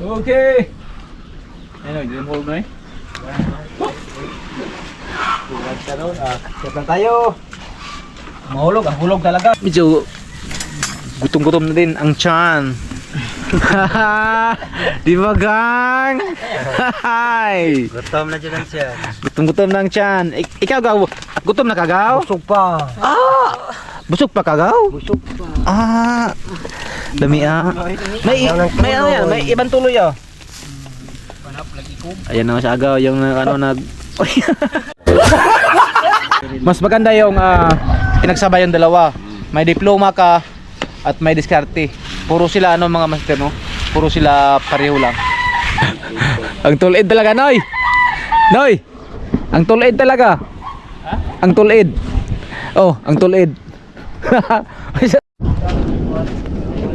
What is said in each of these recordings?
Okay. Ayun, game hold na eh. Step lang tayo. Mahulog, ang hulog talaga. Medyo gutom-gutom na din ang tiyan. Di ba gang? Hi. Gutom na dyan siya. Gutom-gutom na ang tiyan. Ikaw gaw, gutom na kagaw? Busog pa. Busog pa kagaw? Busog pa. Dami May ano yan, may ibang tuloy oh. Ayan na siya agaw, yung ano nag mas maganda yung pinagsabay yung dalawa. May diploma ka at may diskarte. Puro sila ano mga master no? Puro sila pareho lang. Ang tulid talaga Noy. Noy. Ang tulid talaga. Ang tulid. Oh, ang tulid.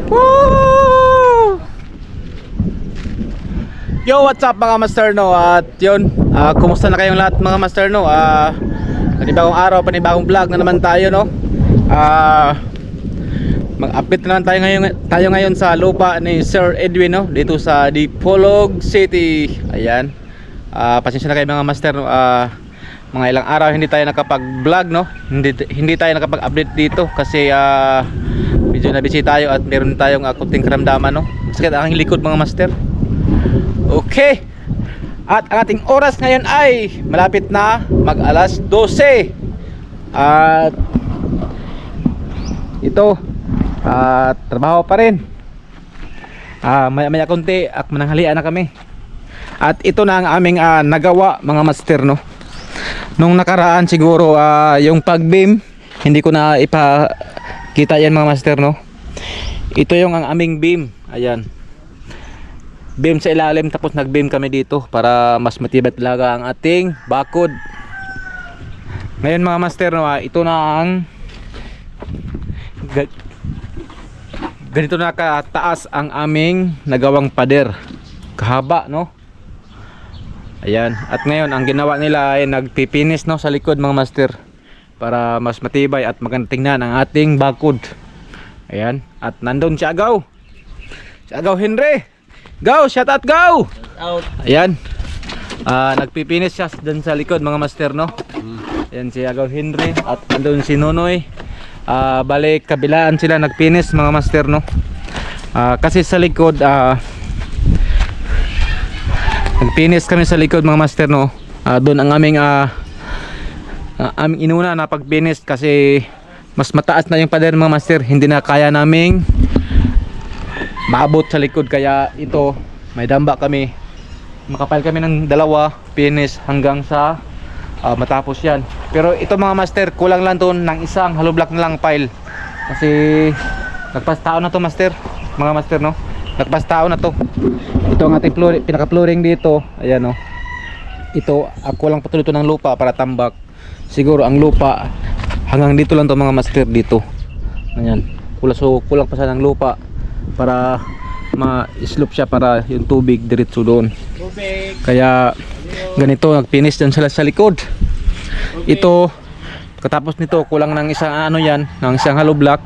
Woo! Yo, what's up mga master no? At yun, kumusta na kayong lahat mga master no? Panibagong araw, panibagong vlog na naman tayo no. Mag-update na naman tayo ngayon sa lupa ni Sir Edwin no, dito sa Dipolog City. Ayan. Pasensya na kayo mga master no. Mga ilang araw hindi tayo nakapag-vlog no. Hindi tayo nakapag-update dito kasi medyo na-busy tayo at meron tayong kunting karamdaman no. Sakit ang aking likod mga master. Okay. At ang ating oras ngayon ay malapit na mag-alas 12. At ito trabaho pa rin. Maya konti at mananghalian na kami. At ito na ang aming nagawa mga master no. Nung nakaraan siguro yung pag-beam hindi ko na ipakita yan mga master no. Ito yung ang aming beam. Ayan. Beam sa ilalim tapos nag-beam kami dito para mas matibay talaga ang ating bakod. Ngayon mga master no, ito na ang ganito na kataas ang aming nagawang pader. Kahaba no. Ayan, at ngayon ang ginawa nila ay nagpipinis no sa likod mga master para mas matibay at maganda tingnan ang ating bakod. Ayan, at nandun si Agaw. Si Agaw Henry. Go, shout out, go! Out. Ayan. Nagpipinis siya dun sa likod mga master no. Ayan si Agaw Henry at andun si Nonoy. Balik kabilaan sila nagpinis mga master no. Kasi sa likod nagpinis kami sa likod mga master no. Doon ang aming inuna na pagpinis kasi mas mataas na yung pader mga master. Hindi na kaya naming maabot sa likod kaya ito may damba kami. Makapile kami ng dalawa finish hanggang sa matapos yan. Pero ito mga master kulang lang to ng isang hollow block na lang pile. Kasi nagpastao na to master. Mga master no. Nagpastao na to. Ito ang ating pinaka-flooring dito. Ayan no. Ito kulang pa to dito ng lupa para tambak. Siguro ang lupa hanggang dito lang to mga master dito. Ayan. Kulang pa sa ng lupa para ma-slope siya para yung tubig diretso doon. Kaya ganito nagpinis dyan sila sa likod. Ito pagkatapos nito kulang ng isang ng isang hollow block.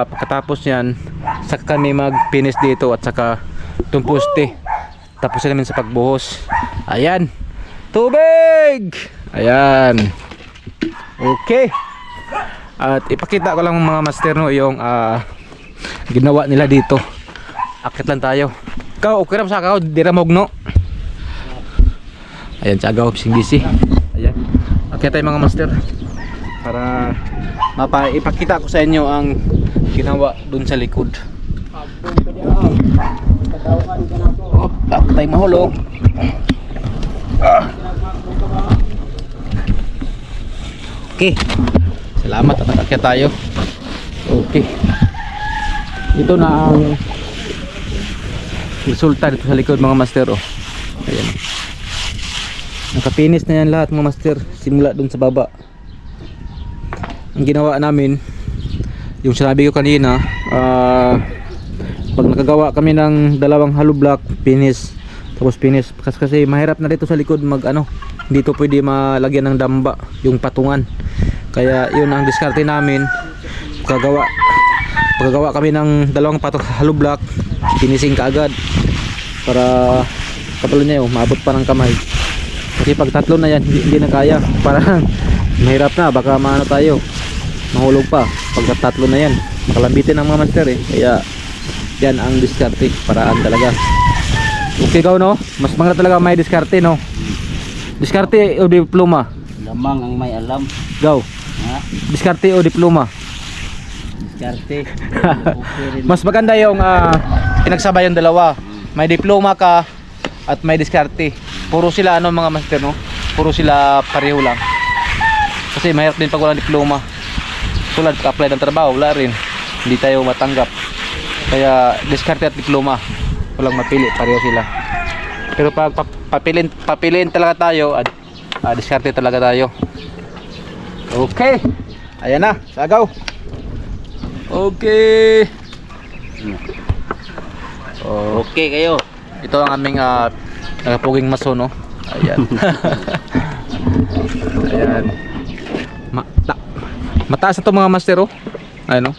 Pagkatapos yan saka kami magpinis dito at saka itong poste. Tapos namin sa pagbuhos. Ayan. Tubig! Ayan. Okay. At ipakita ko lang mga master no yung ginawa nila dito. Akit lang tayo. Ikaw, okay ram sa ako, di ramog no. Ayan, tsagaw, bising-bisi. Ayan. Akit tayo mga master. Para ipakita ko sa inyo ang ginawa dun sa likod. Tayo mahulog. Okay. Salamat at akit tayo. Okay. Ito na ang resulta dito sa likod mga master oh. Ayan. Nakapinis na yan lahat mga master simula dun sa baba. Ang ginawa namin yung sinabi ko kanina pag nakagawa kami ng dalawang hollow block finish tapos finish kasi mahirap na dito sa likod dito pwede malagyan ng damba yung patungan. Kaya yun ang diskarte namin. Pagkagawa kami ng dalawang hollow block finishing kaagad para katulad niya maabot pa ng kamay. Kasi pag tatlo na yan hindi na kaya, parang mahirap na, baka maano tayo, mahulog pa pag tatlo na yan, makalambitin ang mga master kaya yan ang diskarte, paraan talaga. Okay gaw no, mas mga talaga may diskarte no. Diskarte o diploma? Lamang ang may alam. Gaw, Ha? diskarte o diploma? Diskarte. Mas maganda yung pinagsabay yung dalawa. May diploma ka at may diskarte. Puro sila mga master no? Puro sila pareho lang. Kasi mahirap din pag walang diploma. Tulad ka-apply ng trabaho, wala rin. Hindi tayo matanggap. Kaya diskarte at diploma, walang mapili, pareho sila. Pero pag papiliin talaga tayo, diskarte talaga tayo. Okay. Ayan na, sagaw. Okay. Okay kayo. Ito ang aming puging maso no. Ayan. Ayan. Mataas na to mga master oh. Ayun oh.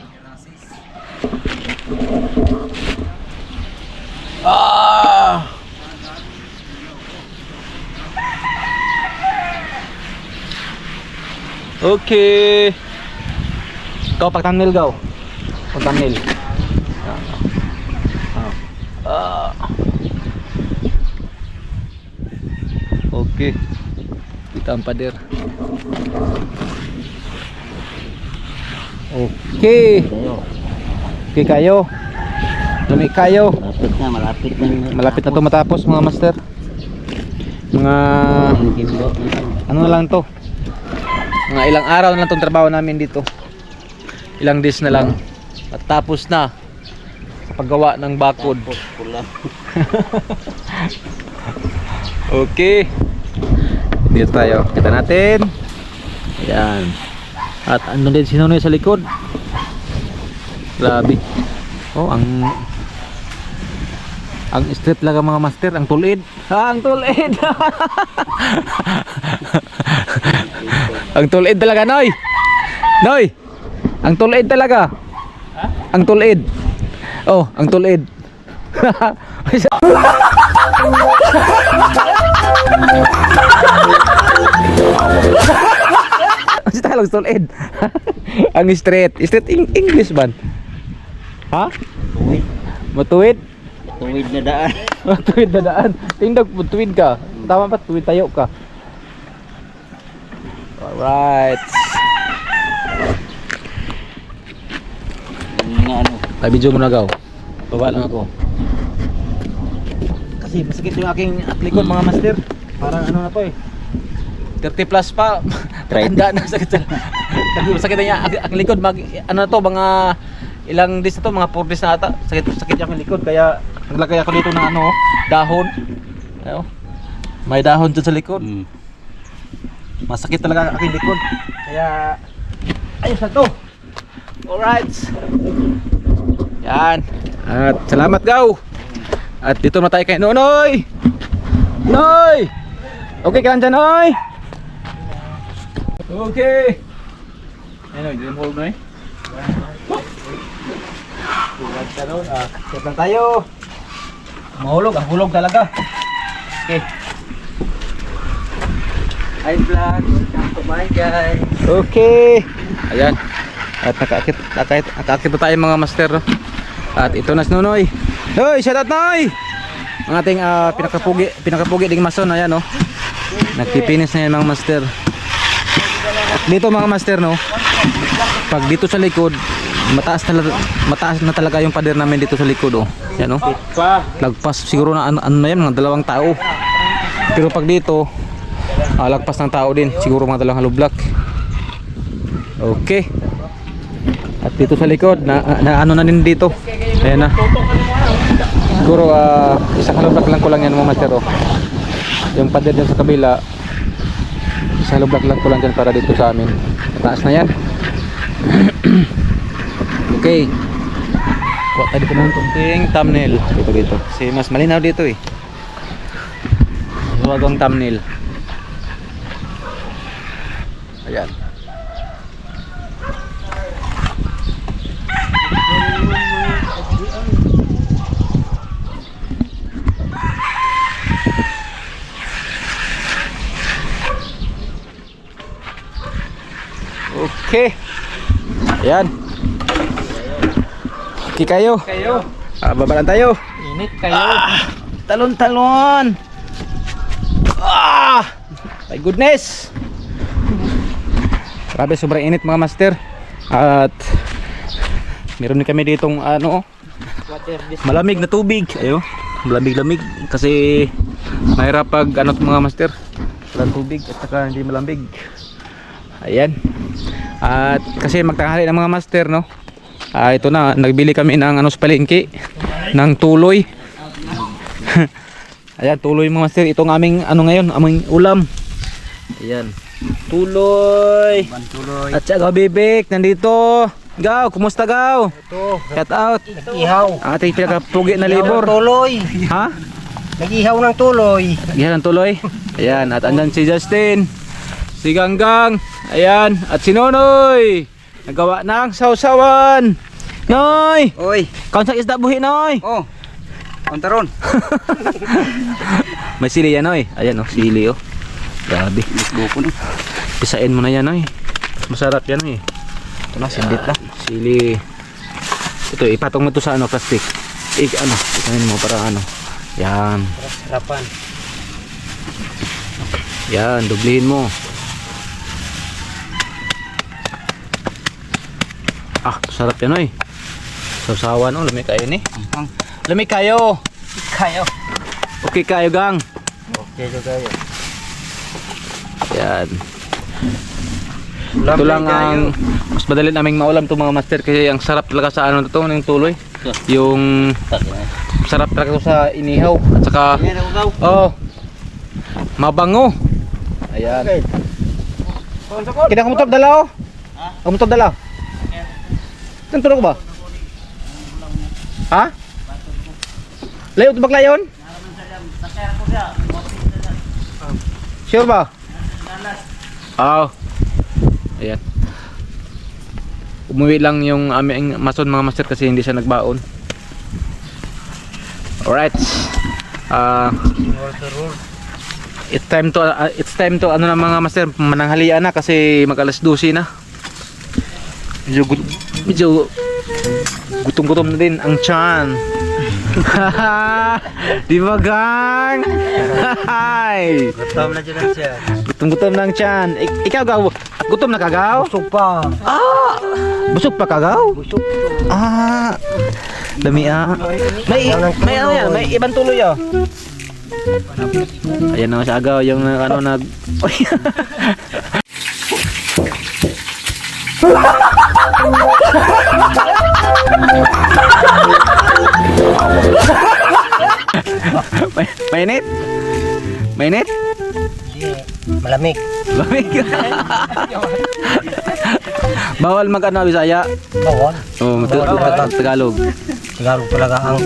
Okay. Ikaw pag thumbnail gaw. Pag thumbnail. Okay. Kita ang pader. Okay. Kayo. Okay kayo. Dumi kayo. Malapit na, malapit na. Malapit na to matapos mga master. Mga ano na lang to. Mga ilang araw na lang tong trabaho namin dito. Ilang days na lang. At tapos na sa paggawa ng bakod. Pula. Okay. Dito tayo. Kita natin. Ayan. At ano din sinunoy sa likod. Grabe. Oh, ang straight lang mga master, ang tulid. Ang tulid. Ang tulid talaga, Noy. Noy. Ang tulid talaga. Ang tulid. Oh, ang tulid. Kasi talang tulid. Ang straight. Straight English ban? Ha? Tuwid. Matuwid? Tuwid na daan. Matuwid na daan. Tindag mo, tuwid ka. Tama ba? Tuwid tayo ka. Alright. Nga ano. Ay, video mo na gaw. Baba lang ako. Kasi masakit yung aking likod mga master. Parang ano na po 30 plus pa. Tanda na sakit. Kasi masakit na niya ang likod. Ano na to, mga ilang days na to, mga 4 days na ata. Sakit yung aking likod. Kaya naglagay ako dito ng dahon. Ayo. May dahon dyan sa likod. Masakit talaga ang aking likod. Kaya ayos na to. Alright. Yan. At salamat gaw. At dito na tayo kay Nonoy. Noy! Okay ka lang dyan, Noy? Okay. Ayun, hindi mo hold, Noy. Tulad ka nun. Step lang tayo. Mahulog, ang hulog talaga. Okay. Hi vlog. Welcome to my guys. Okay. Ayan. At nakaakit na tayo mga master. No? At ito na si Nonoy. Hoy, shout out Noy! Ang ating pinakapugi ding mason. Ayan no. Nagpipinis na yan mga master. At dito mga master no. Pag dito sa likod, mataas na talaga yung pader namin dito sa likod oh. Yan no. Lagpas siguro na ano na yan, mga 2 tao. Pero pag dito, lagpas ng tao din, siguro mga 2 hollow block. Okay. At dito sa likod, na ano na din dito. Ayan na. Siguro isang hollow block lang ko lang yan mga master oh. Yung pader dyan sa kabila, isang hollow block lang ko lang dyan para dito sa amin. Mataas na yan. Okay. Kuha tayo dito ng kunting thumbnail dito. Kasi mas malinaw dito eh. Huwag ang thumbnail. Ayan. Okay. Ayan. Okay kayo. Babalan tayo. Init kayo. Talon-talon. My goodness. Grabe, sobrang init mga master. At meron din kami ditong malamig na tubig. Ayo, malamig-lamig kasi mahirap pag mga master, walang tubig at saka hindi malamig. Ayan. At kasi magtanghali ng mga master, no. Ito na, nagbili kami ng sa palengke ng tuloy. Ayan, tuloy mga master. Itong aming ngayon, aming ulam. Ayan. Tuloy. At saka bibik nandito. Gaw, kumusta Gaw? Ito. Shout out. Ihaw. Ating pinakapugi na labor. Tuloy. Ha? Nag-ihaw ng tuloy. Yan ang tuloy. Ayan, at andyan si Justin, si Ganggang, ayan, at si Nonoy. Nagawa ng sausawan. Noy! Oy. Kaun sa isda buhi, Noy? Oh. Antaron. May sili yan, Noy. Ayan, oh, sili, oh. Grabe. Buko na. Pisain mo na yan, Noy. Masarap yan, eh. Ito na, sindit na. Sili. Ito, ipatong mo ito sa plastic. Ikanin mo para Yan. Sarapan. Yan, dublihin mo. Sarap yan, Noy. Sausawan, oh. Lamig kayo, ni. Lamig kayo. Kayo. Okay kayo, Gang. Okay, kayo. Yan. Ito lang ang mas madali naming maulam to mga master kasi ang sarap talaga sa to ng tuloy. Yung sarap talaga to sa inihaw at saka mabango. Ayan. Kina kumutok dalaw? Kumutok dalaw? Tenturo ko ba? Ha? Layo to baglayon? Sure ba? Ayan. Umuwi lang yung aming mason mga master kasi hindi siya nagbaon. Alright. It's time to na mga master, mananghalian na kasi mag-alas 12 na. Medyo gutom-gutom na din ang tiyan. Di ba, Gang? Hi. Gutom na dyan siya. Gutom-gutom lang tiyan. Ikaw, Gaw, gutom na ka, Gaw? Busog pa. Busog pa ka, Gaw? Busog. Dami May yan, may ibang tuloy Ayan na si Agaw, yung nag Mainit? Mainit? Malamig. Malamig. Bawal Bisaya. Bawal. Tagalog. Tagalog talaga ang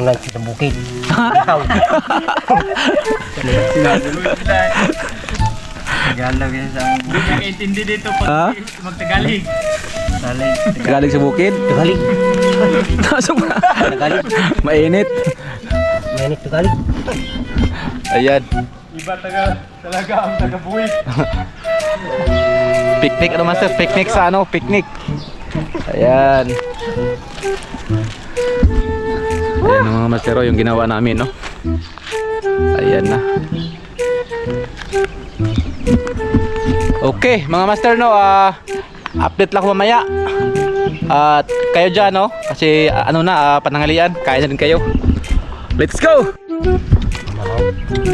sa bukid. Ikaw. Tagalog yan sa Intindi dito pag magtagalog. Tagalog sa bukid? Tagalog. Tagalog. Mainit. Mainit Tagalog. Ayan. Iba talaga ang taga-buwis. Picnic master? Picnic sa picnic. Ayan. Ayan mga master, yung ginawa namin, no? Ayan na. Okay, mga master, no? Update lang ko mamaya. At kayo dyan, no? Kasi pananghalian. Kain na din kayo. Let's go!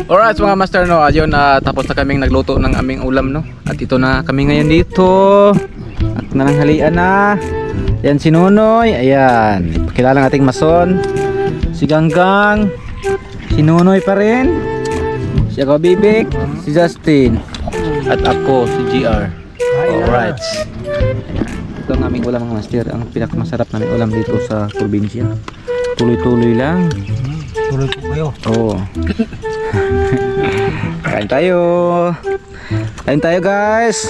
Alright mga master, no, ayun, tapos na kaming nagluto ng aming ulam, no. At ito na kami ngayon dito. At nananghalian na. Yan si Nonoy, ayan. Pakilala ng ating mason. Si Ganggang. Si Nonoy pa rin. Si Agaw Bibik. Si Justin. At ako, si GR. Alright. Ito ang aming ulam mga master. Ang pinakamasarap namin ulam dito sa probinsya. Tuloy-tuloy lang. Tuloy po kayo. Oo. Kain tayo. Kain tayo, guys.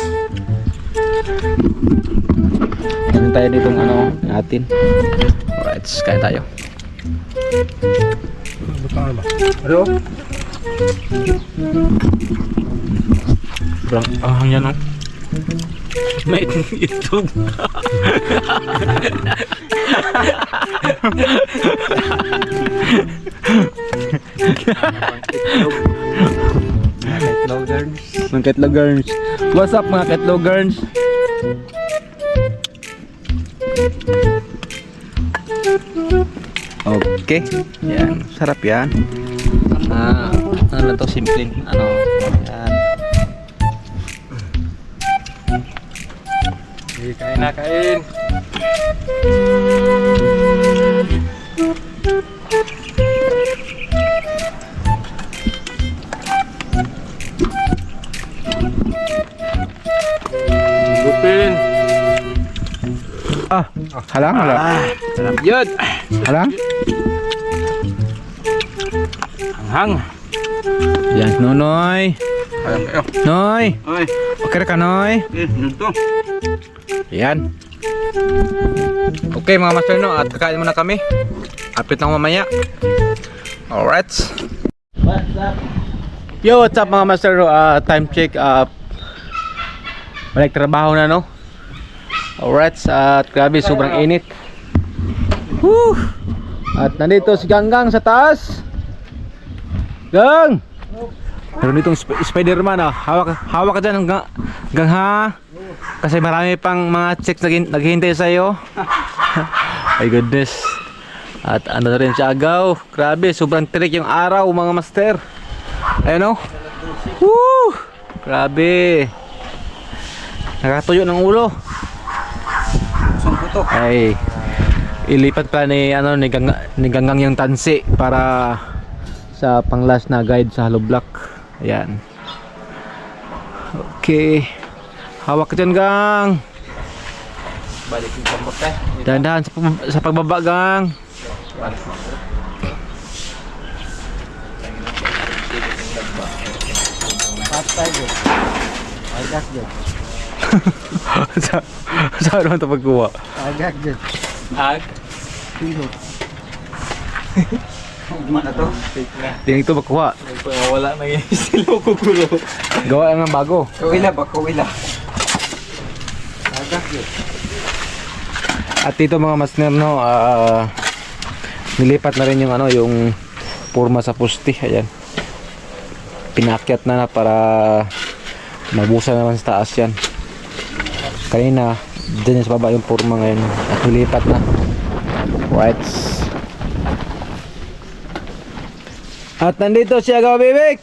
Kain tayo ditong natin. Alright, kain tayo. Ano? Sobrang ahang yan, May itlog. Mga ketlogers. What's up mga ketlogers? Okay. Yan. Sarap yan. Ano lang to? Simple. Ano? Yan. Kain na, kain. Gupin. Halang. Yun. Halang. Hang. Yan. Nonoy. Ayan kayo. Noy. Oy. Okay ka, Noy? Ito. Yan. Okay mga master, no, at kakain muna kami. Update lang mamaya. Alright. What's up? Yo, what's up mga master, no? Time check. Balik trabaho na, no? Alright. At grabe, sobrang init. Woo! At nandito si Ganggang sa taas. Gang! Meron ditong Spider-Man, hawak ka dyan hanggang ha. Kasi marami pang mga chicks naghihintay sa iyo. My goodness. At ano na rin siya agaw. Grabe, sobrang tirik yung araw mga master. Ayun o. Woo! Grabe. Nakatuyo ng ulo. Ay, ilipat pala ni Ganggang yung tansi para sa pang-last na guide sa Hollow Block. Ayan. Okay. Hawak ka dyan, Gang. Balik yung pambot eh. Dahan-dahan sa pagbaba, Gang. Patay yun. Agak yun. Saan naman ito pagkuha? Agak yun. Ag. Sino? Gumana to? Tingin ito magkuha. Wala na yung silo kukulo. Gawa lang ng bago. Kawila ba? Kawila. Agak yun. At dito mga master, no, nilipat na rin yung yung porma sa pusti. Ayan. Pinakyat na para mabusa naman sa taas yan. Kanina, dyan sa baba yung porma ngayon. At nilipat na. Right. At nandito si Agaw Bibik.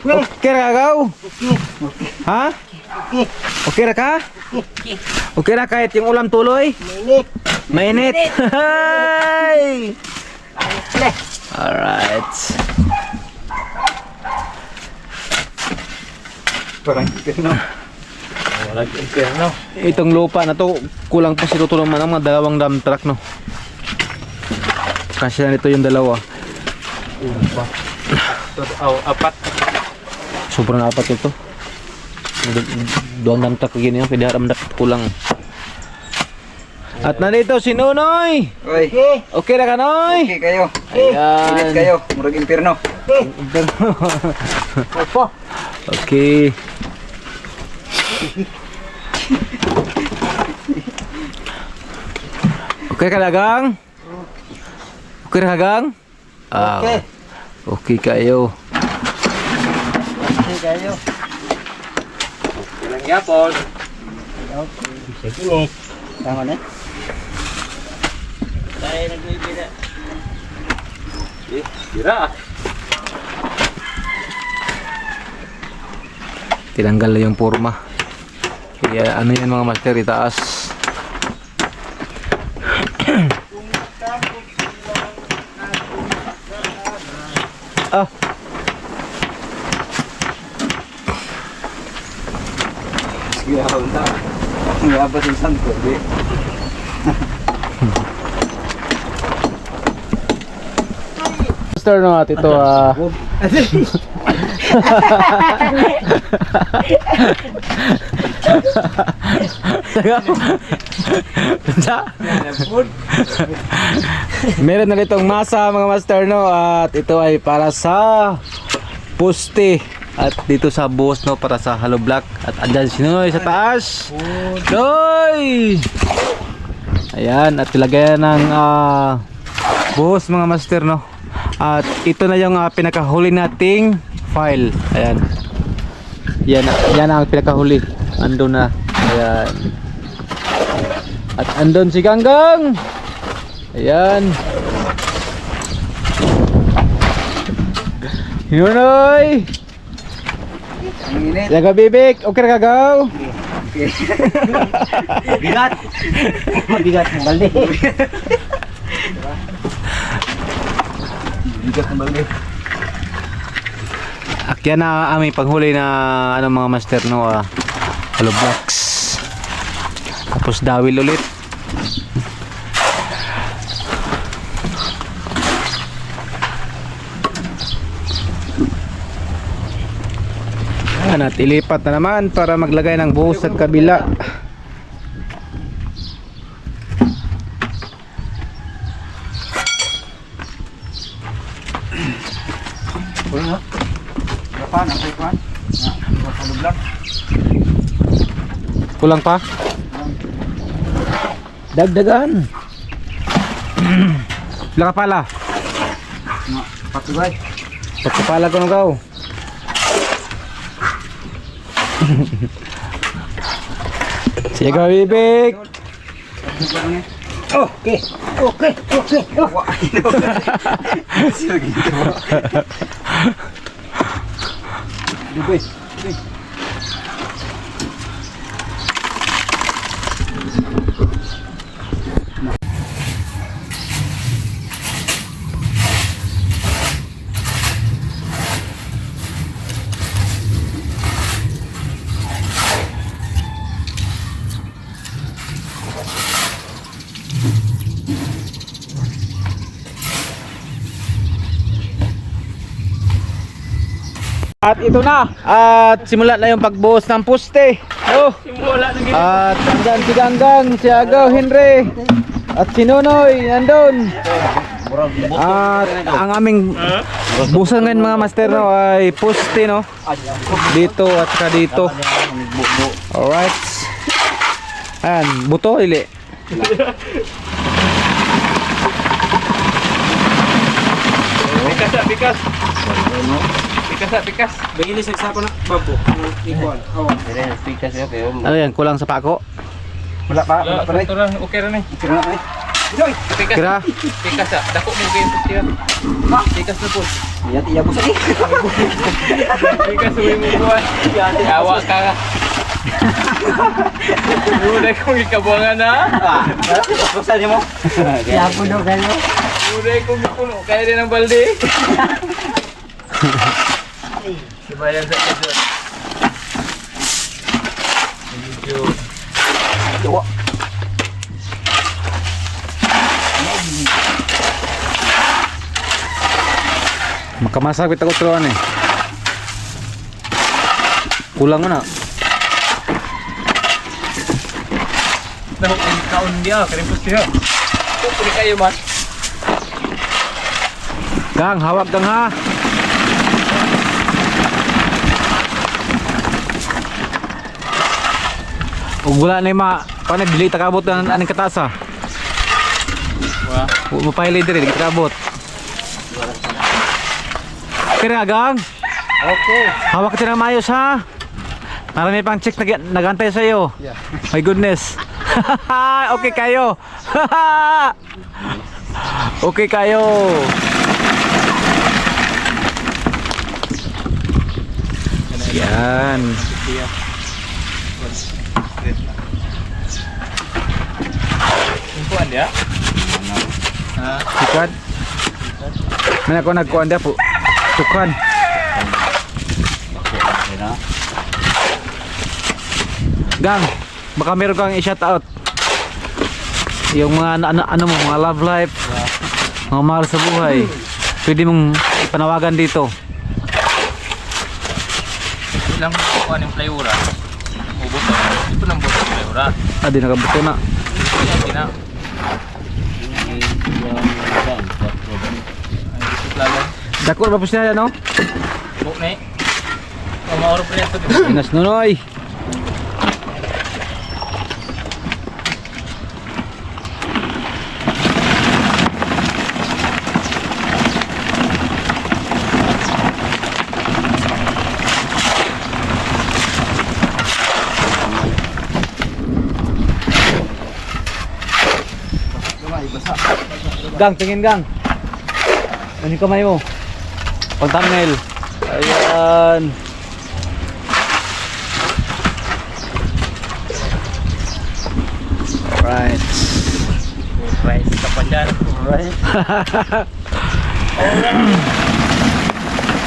Okay na Agaw? Ha? Okay na ka? Okay na kahit yung ulam tuloy? Mainit. Mainit. Alright. Parang kipin, no? Walang impyerno. Itong lupa na to, kulang pa siguro naman ang mga 2 dump truck, no? Kasi nito yung 2. Apat. Sobrang 4 ito. 2 dump truck gini yung pwede haram dapat kulang. At nandito si Nunoy. Oy. Okay na ka, Noy? Okay kayo. Ayan. Init kayo. Murag impirno. Okay. Okay ka na, Gang? Okay na, Gang? Okay. Okay kayo. Okay kayo. Ilang yapon. Okay. Sige. Tama na. Tayo nagbibira. Bira. Tinanggal na yung porma. Kaya ano yan mga master, itaas. Sige ako na. Ang abot yung sangko. Master, no, at ito meron na ditong masa mga master, no, at ito ay para sa puste At dito sa buhos no para sa hollow block. At andyan si Noy sa taas. Noy! Ayan, at ilagay ng buhos mga master no. At ito na yung pinakahuli nating file. Ayan. Yan ang pinakahuli. Andun na. Ayan. At andun si Ganggang. Ayan. Yunoy! Jaga bibik, okay na kagaw? Bigat. Bigat ng balde. Bigat ng balde. Akyan na aming panghuli na ano mga master no, hollow blocks. Tapos dawil ulit. At ilipat na naman para maglagay ng buhos sa kabila. Kulang pa? Dagdagan. Bila ka pala? Patugay. Pagkapala ko nung gaw. Sige bibig. Okay. Okay. Okay. Dubay. At ito na. At simula na yung pagbuhos ng poste. Oh. Simula na gini. At andyan si Ganggang, si Agaw, Henry. At si Nonoy, nandun. At ang aming busan ngayon mga master no ay poste no. Dito at saka dito. Alright. Ayan, buto ili. Bikas. Bikas. Bigili sa ko na babo. Ikuan. Oh. Dire speaker siya kayo. Ano yan, kulang sa pako? Wala pa rin. Ito lang, okay rin eh. Tira na eh. Joy. Bikas. Kira? Bikas ah. Dako mo kayo po siya. Bikas na po. Iya po sa eh. Bikas uwi mo buwan. Yawa ka ka. Muna kong ikabuangan na. Buksan niyo mo. Iya po daw kayo. Muna kong ipuno. Kaya din ang balde. Sibayan sa kaso. Medyo. Yawa. Makamasakit ako turuan eh. Kulang mo na. Dahok ang kaon dia. Karimpos siya. Pupuli kayo man. Gang, hawak gang ha. Ug wala na paano dili takabot ang aning kataas ha. Wah. Mo paili dire di takabot. Kira gang. Okay. Hawak ka ng mayos ha. Marami pang chicks nagantay sa iyo. Yeah. My goodness. Okay kayo. Okay kayo. Yan. Kumpuan dia. Sikat. Mana ko nagkuan dia po. Tukan. Gang, baka meron kang i-shout out. Yung mga ano mo, mga love life, mga mahal sa buhay. Pwede mong ipanawagan dito. Ilang kuan yung plyura. Ubos na. Ito nang buto ng plyura. Ah, di nakabuto na. Yan kina. Ay, ito lalo. Dakor ba po siya, no? Buk na eh. Mauro pa rin ito. Inas Nunoy. Gang, tingin gang. Ano yung kamay mo? Pang thumbnail. Ayan. Alright. Rice ka pa dyan. Alright.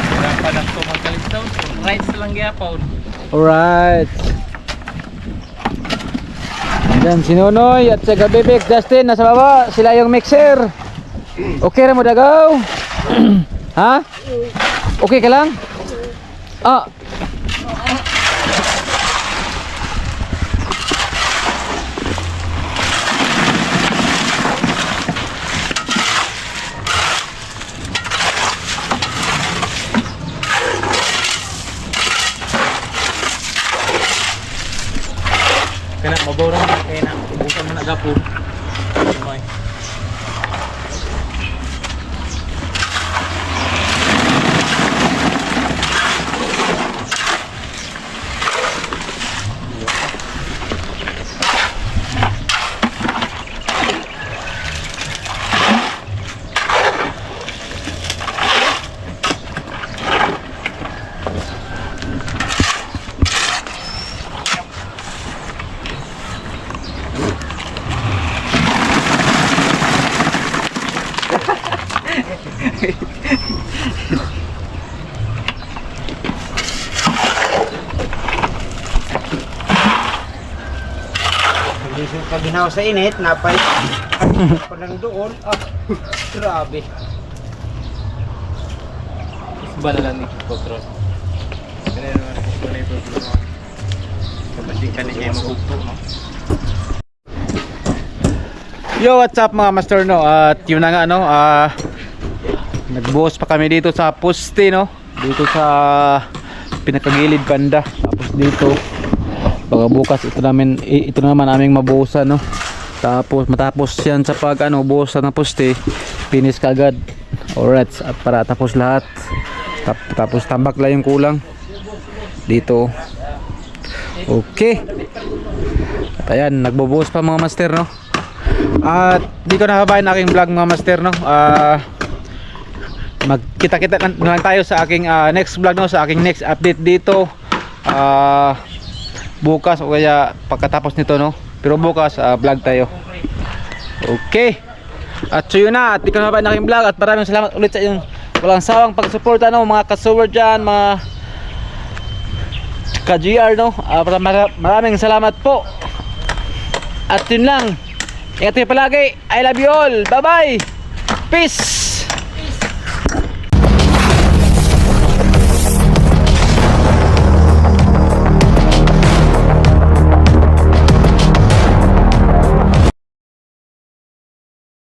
Hirapan ako magkalitaw. Rice lang gyapon. Alright. Ayan, si Nonoy at si Gabibik, Justin, nasa baba. Sila yung mixer. Okay ra mo dagaw? Ha? Okay ka lang? Ah. Kaya na, maborang na. Kaya na, ibusan mo na gapon. Okay. Hindi siya paginaw sa init, napay. Pa lang doon. Ah, grabe. Bala lang ni Potro. Kaya naman, wala ito. Kapag ka niya magugto, no? Yo, what's up mga master, no? At yun na nga, no? Nagbuhos pa kami dito sa poste, no? Dito sa pinakagilid banda. Tapos dito baka bukas ito naman aming mabuhusan, no? Tapos matapos yan sa pag buhusan ng poste, finish kagad. Alright, at para tapos lahat. Tapos tambak lang yung kulang dito. Okay. At ayan, nagbubuhos pa mga master, no? At di ko nahabayan aking vlog mga master, no? Magkita-kita na lang tayo sa aking next vlog, no? Sa aking next update dito bukas o kaya pagkatapos nito, no? Pero bukas vlog tayo. Okay. At so yun na, at di ko nahabayan aking vlog. At maraming salamat ulit sa inyong walang sawang pagsuporta, no? Mga ka-suwer dyan, mga ka-GR, no? Maraming salamat po. At yun lang, ingat kayo palagi. I love you all. Bye bye. Peace.